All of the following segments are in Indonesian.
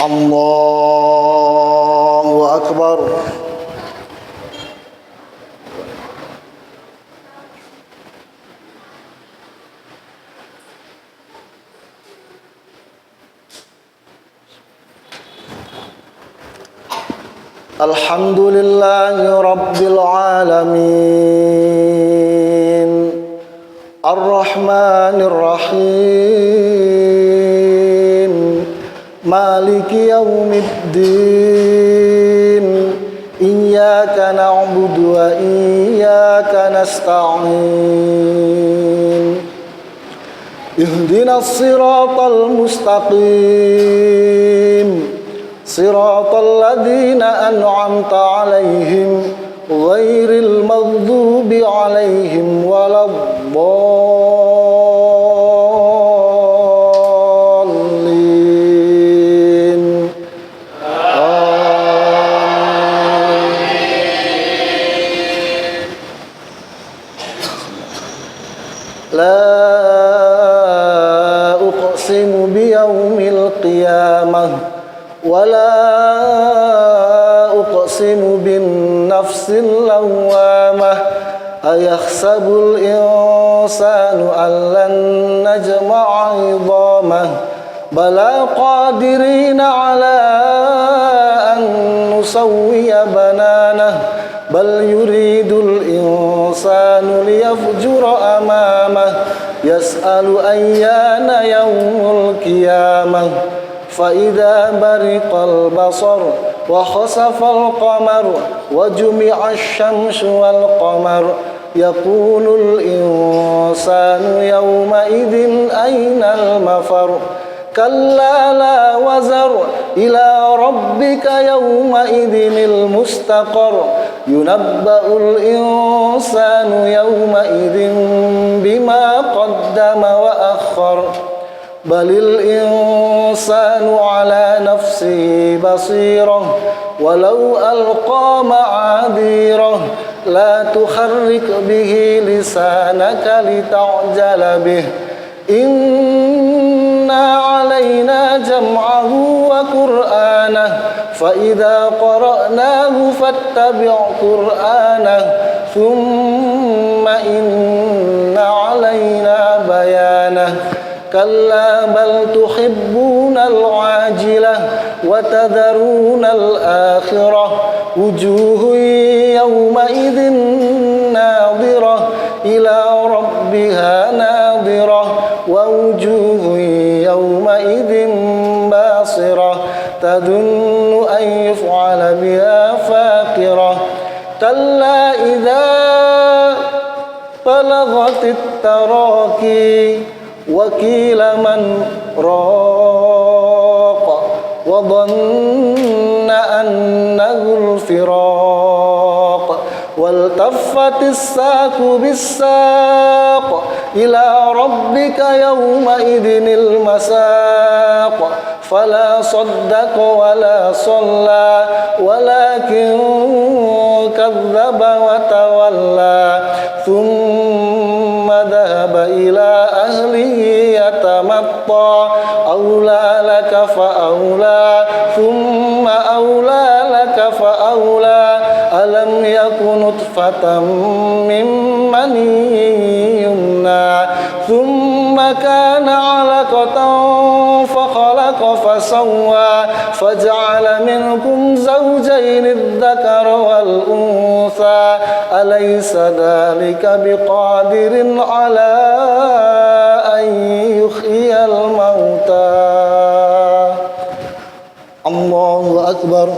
Allahu Akbar. Alhamdulillahi Rabbil Alamin Ar-Rahmanir Rahim Maliki Yawmiddin Iyyaka na'budu wa iyyaka nasta'in Ihdinas siratal mustaqim صراط الذين أنعمت عليهم غير المغضوب عليهم ولا الضالين لا أقسم بيوم القيامة ولا أقسم بالنفس اللوامة أيحسب الإنسان أن لن نجمع عظامه بلى قادرين على أن نسوي بنانه بل يريد الإنسان ليفجر أمامه يسأل أيان يوم القيامة فإذا برق البصر وخسف القمر وجمع الشمس والقمر يقول الإنسان يومئذ أين المفر كلا لا وزر إلى ربك يومئذ المستقر ينبأ الإنسان يومئذ بما قدم وأخر بل الإنسان على نفسه بصيرة ولو ألقى معاذيره لا تحرك به لسانك لتعجل به إنا علينا جمعه وقرآنه فإذا قرأناه فاتبع قرآنه ثم إن علينا بيانه كلا بل تحبون العاجلة وتذرون الآخرة وجوه يومئذ ناظرة إلى ربها ناظرة ووجوه يومئذ باصرة تظن أن يفعل بها فاقرة كلا إذا بلغت التراقي وقيل من راق وظن أنه الفراق والتفت الساق بالساق إلى ربك يومئذ المساق فلا صدق ولا صلى ولكن كذب وتولى ثم ذهب إلى أهله يتمطى أولى لك فأولى ثم أولى لك فأولى ألم يكن نطفة من مني يمنى ثم كان علقة فخلق فسوى فجعل منكم زوجين الذكر والأنثى أليس ذلك بقادر على أن يحيي الموتى الله أكبر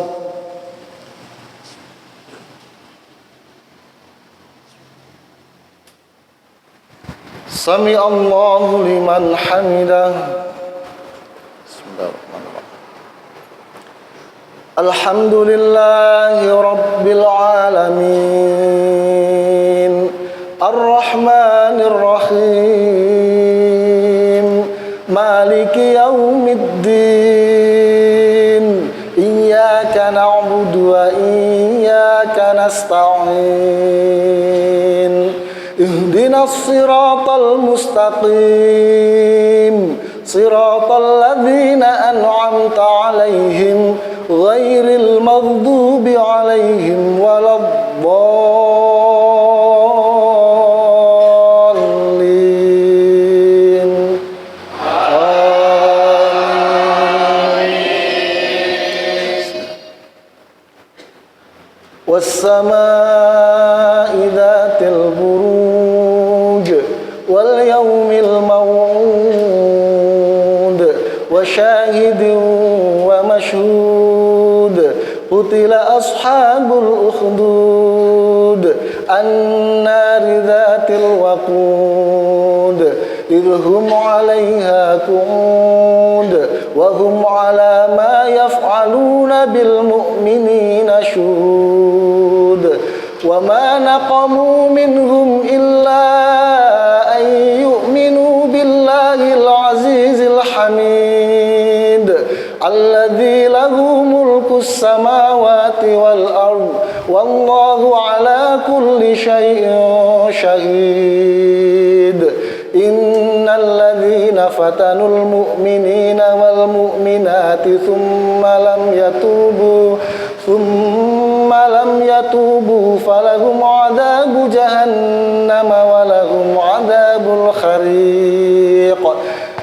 سمع الله لمن حمده بسم الله الرحمن الرحيم الحمد لله رب العالمين الرحمن الرحيم مالك يوم الدين إياك نعبد وإياك نستعين اهدنا الصراط المستقيم صراط الذين أنعمت عليهم والسماء ذات البروج واليوم الموعود وشاهد ومشهود قتل أصحاب الأخدود النار ذات الوقود إذ هم عليها قعود وهم على ما يفعلون بالمؤمنين شهود وما نقموا منهم إلا أن يؤمنوا بالله العزيز الحميد الذي له ملك السماوات والأرض والله على كل شيء شهيد إن الذين فتنوا المؤمنين والمؤمنات ثم لم يتوبوا فلهم عذاب جهنم ولهم عذاب الحريق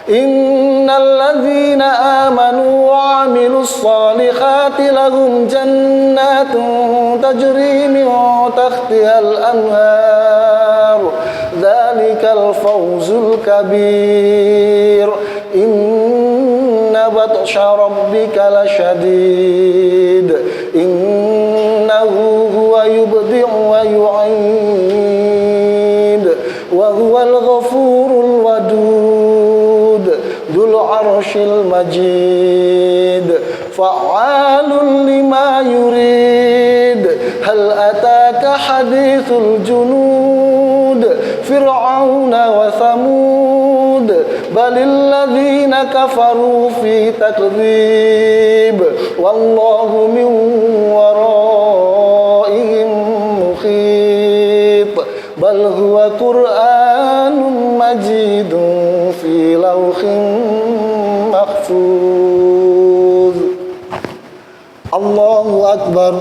إن الذين آمنوا وعملوا الصالحات لهم جنات تجري من تحتها الأنهار ذلك الفوز الكبير إن بطش ربك لشديد إنه هو يبدع ويعيد وهو الغفور الودود ذو العرش المجيد فعال لما يريد هل أتاك حديث الجنود فرعون وثمود بل الذين كفروا في تكذيب والله من ورائهم محيط بل هو قرآن مجيد في لوح محفوظ الله أكبر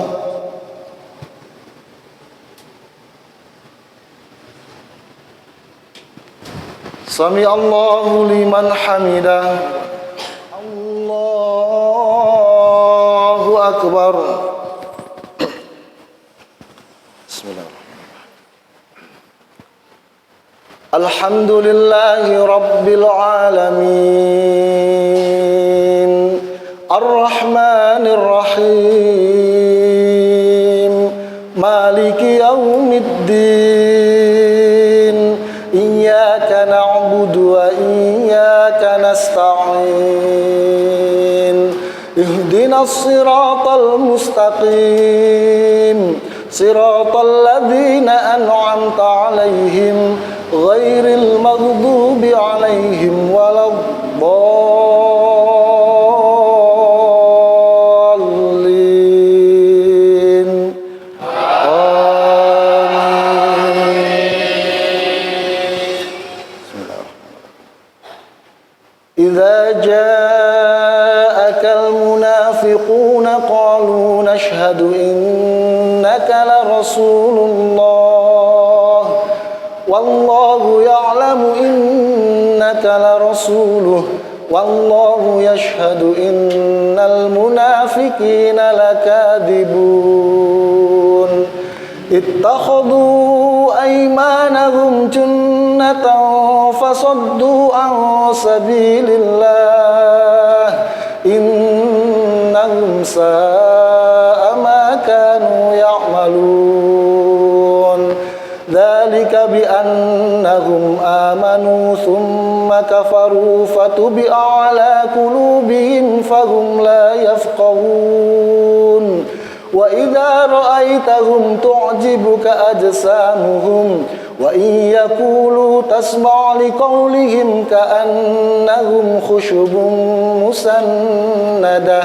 سمع الله لمن حمده الله أكبر بسم الله الحمد لله رب العالمين الرحمن الرحيم مالك يوم الدين إياك نعبد وإياك نستعين اهدنا الصراط المستقيم صراط الذين أنعمت عليهم غير المغضوب عليهم ولا الضالين إذا جاءك المنافقون قالوا نشهد إنك لرسول الله والله يعلم إنك لرسوله والله يشهد إن المنافقين لكاذبون اتخذوا أيمانهم جنة فصدوا عن سبيل الله إنهم ساء ما كانوا يعملون ذلك بأنهم آمنوا ثم كفروا فتبع على قلوبهم فهم لا يفقهون وإذا رأيتهم تعجبك أجسامهم وإن يقولوا تسمع لقولهم كأنهم خشب مسندة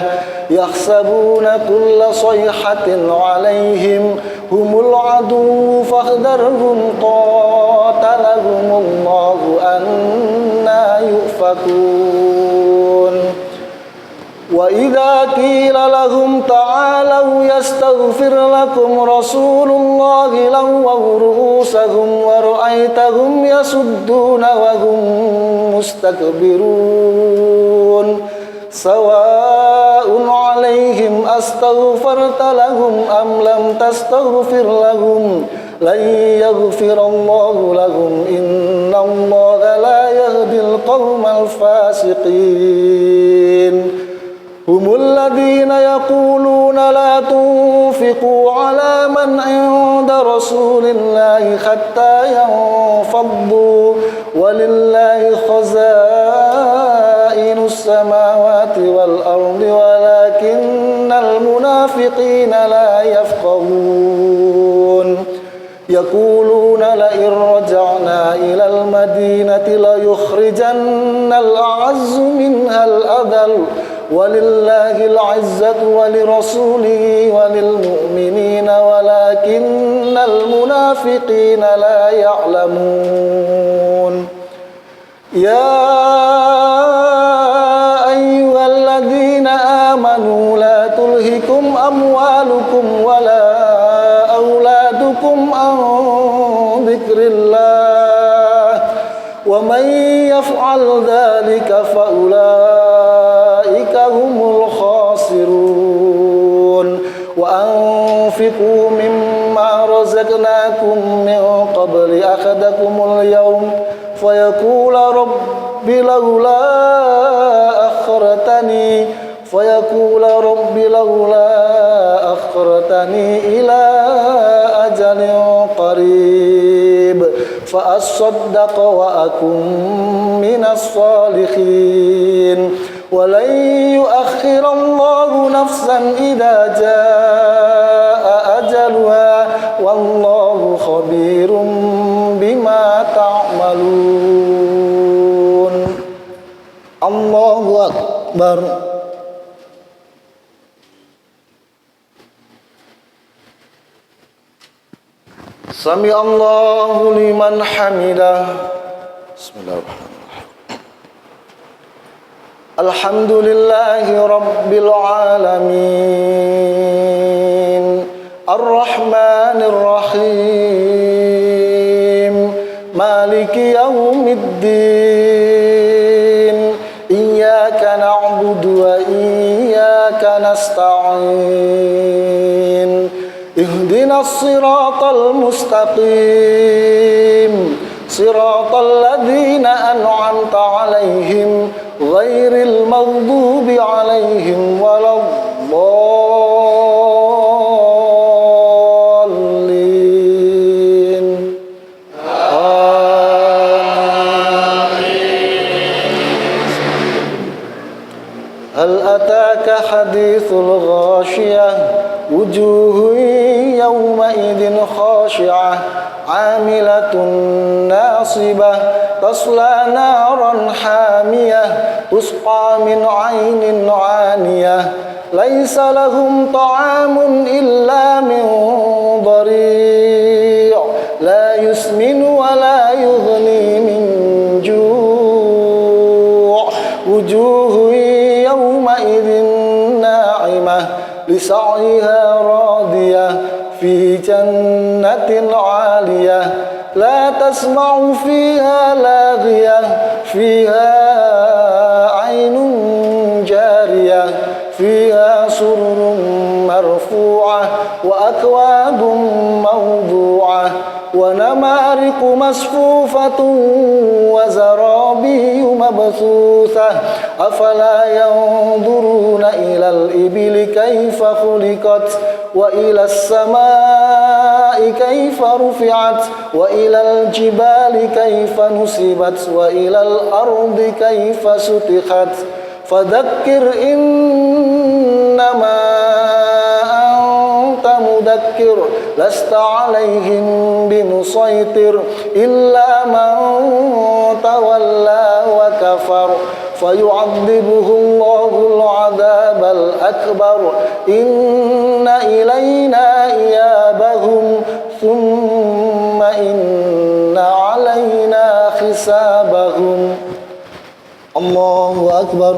يحسبون كل صيحة عليهم هم العدو فاحذرهم قاتلهم الله أنى يؤفكون وإذا قيل لهم تعالوا يستغفر لكم رسول الله لووا رؤوسهم ورأيتهم يصدون وهم مستكبرون سواء عليهم أستغفرت لهم أم لم تستغفر لهم لن يغفر الله لهم إن الله لا يهدي القوم الفاسقين هم الذين يقولون لا تنفقوا على من عند رسول الله حتى ينفضوا ولله خزائن السماوات والأرض ولكن المنافقين لا يفقهون يقولون لئن رجعنا إلى المدينة ليخرجن الأعز منها الأذل ولله العزة ولرسوله وللمؤمنين ولكن المنافقين لا يعلمون يا أيها الذين آمنوا لا تلهكم أموالكم ولا أولادكم عن ذكر الله ومن يفعل ذلك فأولئك هم الخاسرون وأنفقوا مما رزقناكم من قبل أحدكم اليوم فيقول رب لولا أخرتني إلى أجل قريب فأصدق وأكن من الصالحين ولن يؤخر الله نفسا إذا جاء أجلها والله خبير بما تعملون الله أكبر سمع الله لمن حمده بسم الله الرحمن الرحيم الحمد لله رب العالمين الرحمن الرحيم مالك يوم الدين إياك نعبد وإياك نستعين اهدنا الصراط المستقيم صراط الذين أنعمت عليهم غير المغضوب عليهم ولا الضالين هل أتاك حديث الغاشية وجوه يومئذ خاشعة عاملة ناصبة تصلى نارا حامية تسقى من عين عانية ليس لهم طعام إلا من ضريع لا يسمن ولا يغني من جوع وجوه يومئذ ناعمة لسعيها راضية في جنة عالية لا تسمع فيها لاغية فيها عين جارية فيها سرر مرفوعة وأكواب موضوعة ونمارق مصفوفة وزرابي مبثوثة أفلا ينظرون إلى الإبل كيف خلقت وإلى السماء كيف رفعت وإلى الجبال كيف نصبت وإلى الأرض كيف سطحت فذكر إنما أنت مذكر لست عليهم بمسيطر إلا من تولى وكفر فيعذبه الله العذاب الأكبر إن إلينا إيابهم ثم إن علينا حسابهم الله أكبر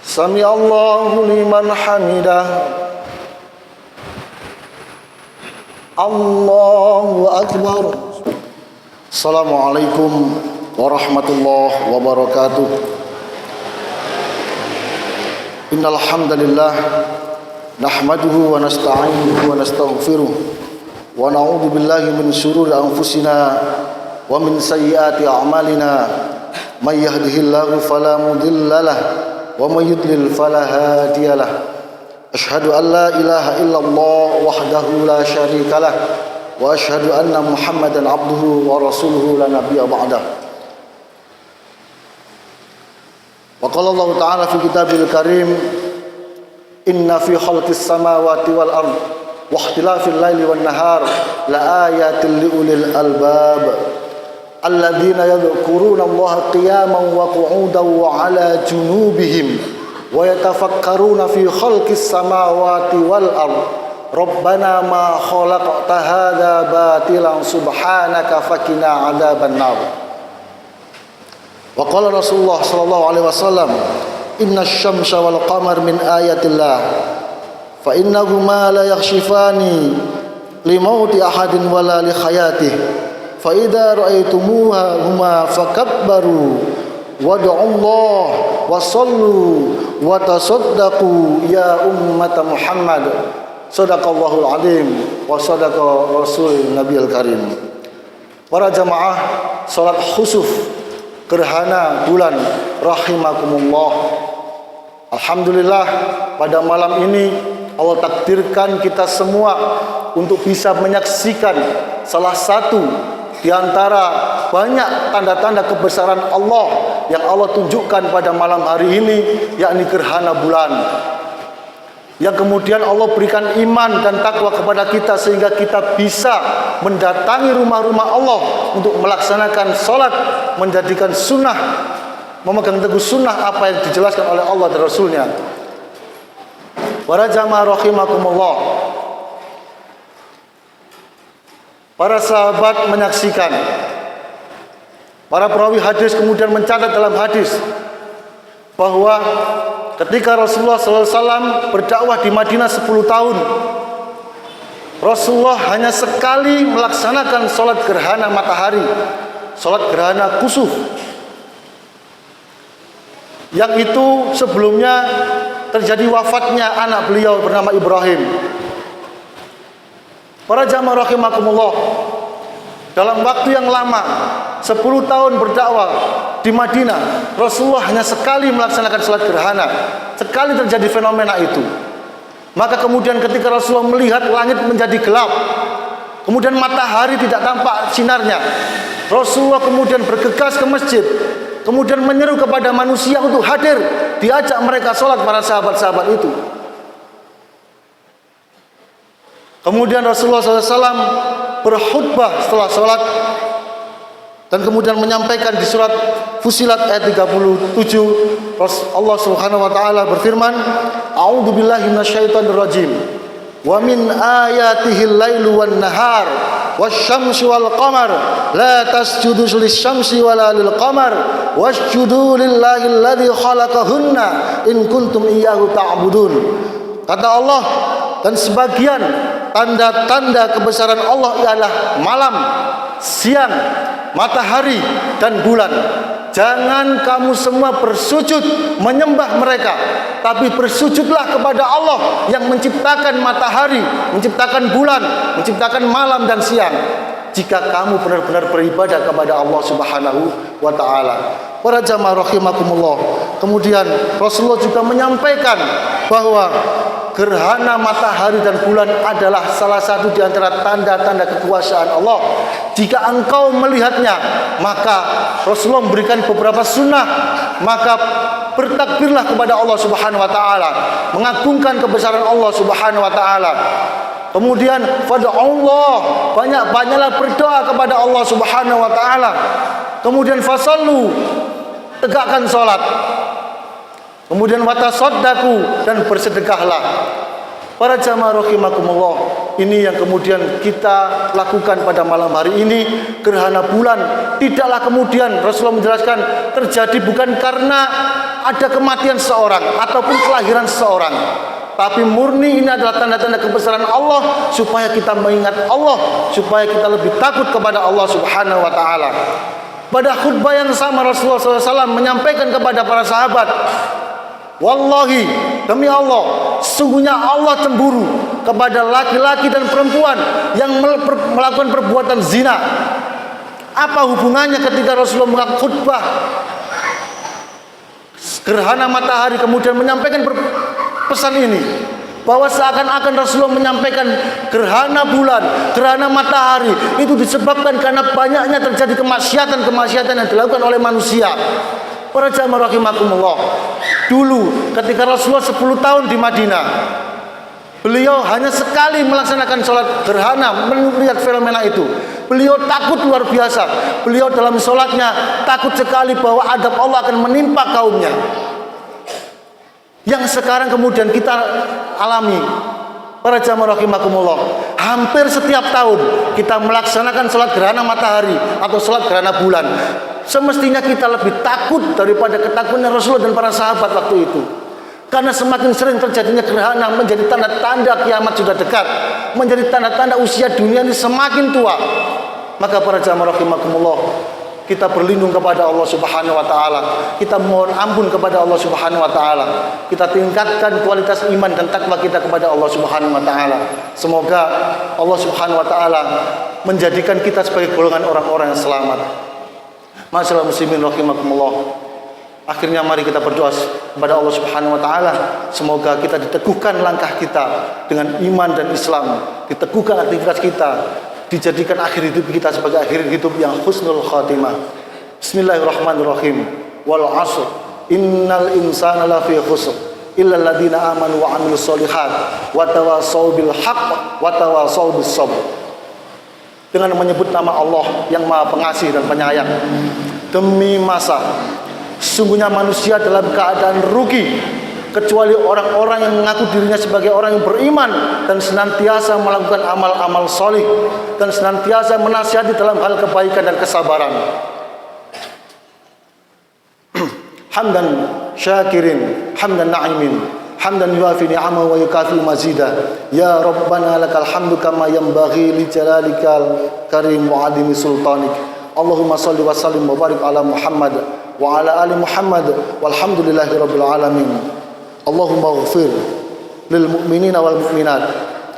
سمع الله لمن حمده الله أكبر Assalamualaikum warahmatullahi wabarakatuh. Innal hamdalillah nahmaduhu wa nasta'inuhu wa nastaghfiruh wa na'udzu billahi min shururi anfusina wa min sayyiati a'malina. May yahdihillahu fala mudilla lahu wa may yudlil fala hadiya lahu. Asyhadu an la ilaha illallah wahdahu la syarika lahu wa asyhadu anna Muhammadan abduhu wa rasuluhu la nabiyya ba'dah. Wa qala Allah ta'ala fi kitabil karim, inna fi khalqis samawati wal ard wa ikhtilafil laili wan nahar la ayatin li ulil albab alladzina yadhkuruna Allaha qiyaman wa qu'udan wa 'ala junubihim wa yatafakkaruna fi khalqis samawati wal ard Rabbana ma khalaqta hadza batilan subhanaka faqina adzaban nar. Wa qala Rasulullah sallallahu alaihi wasallam, innash syamsa wal qamar min ayatillah fa innahuma la yakhshifani li mauti ahadin wala li hayatihi fa idza ra'aytumuha huma fakabbaru wad'ullah wa sallu wa tasaddaqu ya ummata Muhammad. Sadaqallahul azim wa sadaqa rasul nabiyil karim. Para jamaah salat khusuf gerhana bulan rahimakumullah. Alhamdulillah pada malam ini Allah takdirkan kita semua untuk bisa menyaksikan salah satu di antara banyak tanda-tanda kebesaran Allah yang Allah tunjukkan pada malam hari ini, yakni gerhana bulan. Yang kemudian Allah berikan iman dan takwa kepada kita sehingga kita bisa mendatangi rumah-rumah Allah untuk melaksanakan sholat, menjadikan sunnah, memegang teguh sunnah apa yang dijelaskan oleh Allah dan Rasulnya. Para jamaah rahimakumullah, para sahabat menyaksikan, para perawi hadis kemudian mencatat dalam hadis bahwa ketika Rasulullah SAW berdakwah di Madinah 10 tahun, Rasulullah hanya sekali melaksanakan sholat gerhana matahari, sholat gerhana kusuf, yang itu sebelumnya terjadi wafatnya anak beliau bernama Ibrahim. Para jamaah rahimakumullah, dalam waktu yang lama 10 tahun berdakwah di Madinah, Rasulullah hanya sekali melaksanakan sholat gerhana, sekali terjadi fenomena itu. Maka kemudian ketika Rasulullah melihat langit menjadi gelap, kemudian matahari tidak tampak sinarnya, Rasulullah kemudian bergegas ke masjid, kemudian menyeru kepada manusia untuk hadir, diajak mereka sholat, para sahabat-sahabat itu. Kemudian Rasulullah SAW berkhutbah setelah sholat dan kemudian menyampaikan di surat Fussilat ayat 37, Allah Subhanahu wa taala berfirman, a'udzubillahi minasyaitonirrajim, wa min ayatihil lailu wan nahar wasyamsu wal qamar la tasjudu lisyamsi wala lil qamar wasjudu lillahi alladzi khalaqahunna in kuntum iyyahu ta'budun. Kata Allah, dan sebagian tanda-tanda kebesaran Allah ialah malam, siang, matahari, dan bulan. Jangan kamu semua bersujud menyembah mereka, tapi bersujudlah kepada Allah yang menciptakan matahari, menciptakan bulan, menciptakan malam dan siang, jika kamu benar-benar beribadah kepada Allah Subhanahu wa ta'ala. Para jamaah rahimakumullah, kemudian Rasulullah juga menyampaikan bahwa gerhana matahari dan bulan adalah salah satu di antara tanda-tanda kekuasaan Allah. Jika engkau melihatnya, maka Rasulullah memberikan beberapa sunnah, maka bertakbirlah kepada Allah Subhanahu wa taala, mengagungkan kebesaran Allah Subhanahu wa taala. Kemudian pada Allah, banyak-banyaklah berdoa kepada Allah Subhanahu wa taala. Kemudian fasallu, tegakkan salat. Kemudian watasaddaqu, dan bersedekahlah. Para jamaah rahimakumullah, ini yang kemudian kita lakukan pada malam hari ini, gerhana bulan. Tidaklah kemudian Rasulullah menjelaskan terjadi bukan karena ada kematian seseorang ataupun kelahiran seseorang, tapi murni ini adalah tanda-tanda kebesaran Allah, supaya kita mengingat Allah, supaya kita lebih takut kepada Allah Subhanahu wa taala. Pada khutbah yang sama Rasulullah SAW menyampaikan kepada para sahabat, wallahi, demi Allah, sesungguhnya Allah cemburu kepada laki-laki dan perempuan yang melakukan perbuatan zina. Apa hubungannya ketika Rasulullah khutbah gerhana matahari kemudian menyampaikan pesan ini, bahwa seakan-akan Rasulullah menyampaikan gerhana bulan, gerhana matahari itu disebabkan karena banyaknya terjadi kemaksiatan yang dilakukan oleh manusia. Para jamaah rahimakumullah, dulu ketika Rasulullah 10 tahun di Madinah, beliau hanya sekali melaksanakan sholat gerhana, melihat fenomena itu. Beliau takut luar biasa. Beliau dalam sholatnya takut sekali bahwa adab Allah akan menimpa kaumnya. Yang sekarang kemudian kita alami, para jamaah rahimakumullah, hampir setiap tahun kita melaksanakan sholat gerhana matahari atau sholat gerhana bulan. Semestinya kita lebih takut daripada ketakutan Rasulullah dan para sahabat waktu itu. Karena semakin sering terjadinya gerhana menjadi tanda-tanda kiamat sudah dekat, menjadi tanda-tanda usia dunia ini semakin tua. Maka para jamaah rahimakumullah, kita berlindung kepada Allah Subhanahu wa taala. Kita mohon ampun kepada Allah Subhanahu wa taala. Kita tingkatkan kualitas iman dan takwa kita kepada Allah Subhanahu wa taala. Semoga Allah Subhanahu wa taala menjadikan kita sebagai golongan orang-orang yang selamat. Masyaallah muslimin rahimakumullah. Akhirnya mari kita berdoa kepada Allah Subhanahu wa taala, semoga kita diteguhkan langkah kita dengan iman dan Islam, diteguhkan aktivitas kita, dijadikan akhir hidup kita sebagai akhir hidup yang husnul khatimah. Bismillahirrahmanirrahim. Wal 'ashr innal insana lafi khusr illa alladziina amanu wa 'amilus sholihat wa tawassaw bil haqq wa tawassaw bis sabr. Dengan menyebut nama Allah yang Maha Pengasih dan Penyayang, demi masa sesungguhnya manusia dalam keadaan rugi kecuali orang-orang yang mengaku dirinya sebagai orang yang beriman dan senantiasa melakukan amal-amal solih dan senantiasa menasihati dalam hal kebaikan dan kesabaran. Hamdan syakirin, hamdan na'imin, hamdan yuafi ni'amahu wa yukafi mazidah. Ya Rabbana lakal hamdu kama yanbaghi li jalalikal karim wa adimi sultanik. Allahumma salli wa sallim wa barik ala Muhammad wa ala ali Muhammad walhamdulillahi rabbil alamin. Allahumma ighfir lil mu'minina wal mu'minat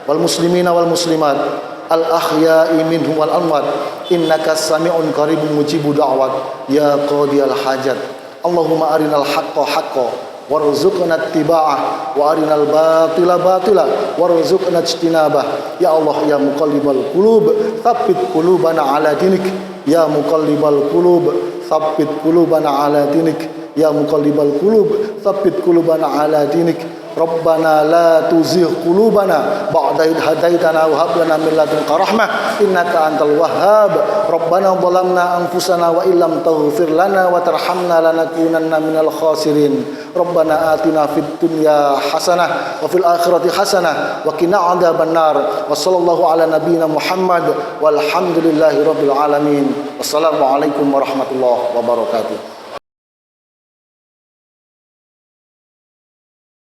wal muslimina wal muslimat al ahya'i minhum wal amwat innaka sami'un qaribun mujibu da'wat ya qadiyal hajat. Allahumma arinal haqqa haqqan warzuqna ittiba'ah wa arinal batila batila warzuqna ijtinabah. Ya Allah ya muqallibal qulub tsabbit qulubana ala dinik. Ya muqallibal qulub tsabbit qulubana ala dinik. Ya muqallibal qulub tsabbit qulubana ala dinik. Rabbana la tuzigh qulubana ba'da idh hadaitana wa hab lana min ladunka rahmah innaka antal wahhab. Rabbana dhalamna anfusana wa illam taghfir lana wa tarhamna lanakunanna minal khasirin. Rabbana atina fid dunya hasanah wa fil akhirati hasanah wa qina adzabannar. Wa sallallahu ala nabiyyina Muhammad walhamdulillahi rabbil alamin. Wassalamu alaikum warahmatullahi wabarakatuh.